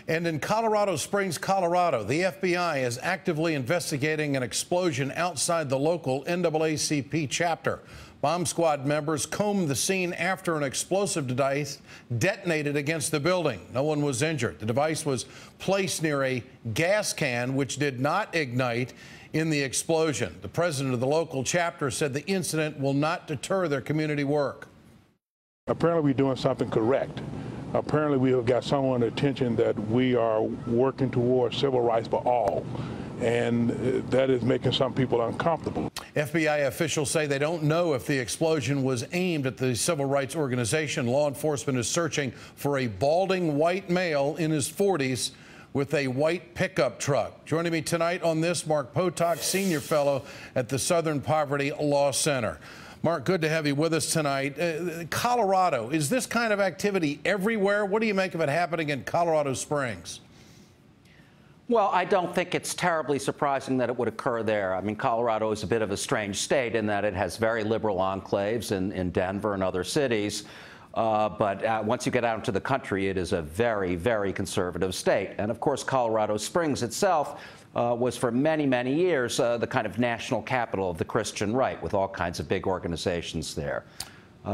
And in Colorado Springs, Colorado, the FBI is actively investigating an explosion outside the local NAACP chapter. Bomb squad members combed the scene after an explosive device detonated against the building. No one was injured. The device was placed near a gas can, which did not ignite in the explosion. The president of the local chapter said the incident will not deter their community work. Apparently, we're doing something correct. Apparently, we have got someone's attention that we are working towards civil rights for all, and that is making some people uncomfortable. FBI officials say they don't know if the explosion was aimed at the civil rights organization. Law enforcement is searching for a balding white male in his 40s with a white pickup truck. Joining me tonight on this, Mark Potok, senior fellow at the Southern Poverty Law Center. Mark, good to have you with us tonight. Colorado, is this kind of activity everywhere? What do you make of it happening in Colorado Springs? Well, I don't think it's terribly surprising that it would occur there. I mean, Colorado is a bit of a strange state in that it has very liberal enclaves in Denver and other cities. But once you get out into the country, it is a very, very conservative state. And of course, Colorado Springs itself was for many, many years the kind of national capital of the Christian right, with all kinds of big organizations there.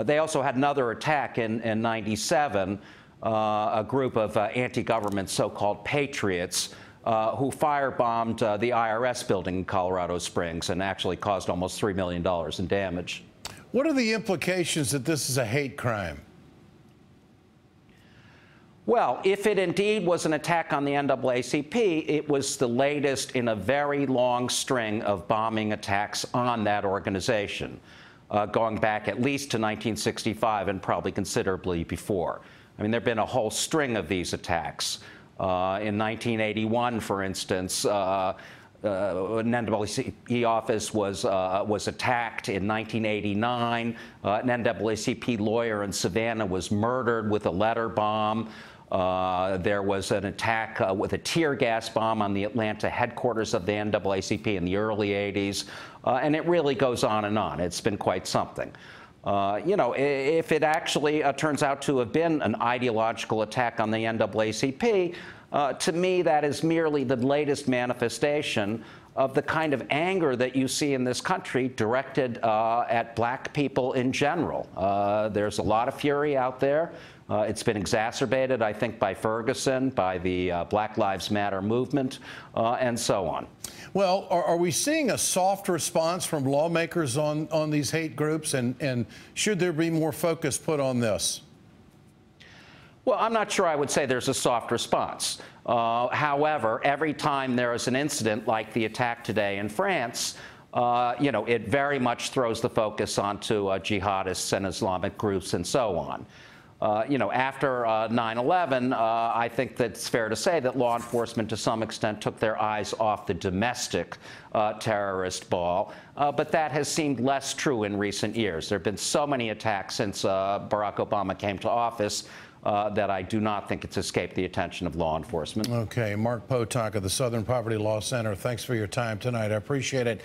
They also had another attack in '97, a group of anti-government so-called patriots who firebombed the IRS building in Colorado Springs and actually caused almost $3 million in damage. What are the implications that this is a hate crime? Well, if it indeed was an attack on the NAACP, it was the latest in a very long string of bombing attacks on that organization, going back at least to 1965 and probably considerably before. I mean, there have been a whole string of these attacks. In 1981, for instance, an NAACP office was attacked. In 1989, an NAACP lawyer in Savannah was murdered with a letter bomb. There was an attack with a tear gas bomb on the Atlanta headquarters of the NAACP in the early '80s. And it really goes on and on. It's been quite something. You know, if it actually turns out to have been an ideological attack on the NAACP, to me, that is merely the latest manifestation of the kind of anger that you see in this country directed at black people in general. There's a lot of fury out there. It's been exacerbated, I think, by Ferguson, by the Black Lives Matter movement, and so on. Well, are we seeing a soft response from lawmakers on these hate groups, and should there be more focus put on this? Well, I'm not sure I would say there's a soft response. However, every time there is an incident like the attack today in France, you know, it very much throws the focus onto jihadists and Islamic groups and so on. You know, after 9/11, I think that it's fair to say that law enforcement to some extent took their eyes off the domestic terrorist ball, but that has seemed less true in recent years. There have been so many attacks since Barack Obama came to office that I do not think it's escaped the attention of law enforcement. Okay, Mark Potok of the Southern Poverty Law Center, thanks for your time tonight. I appreciate it.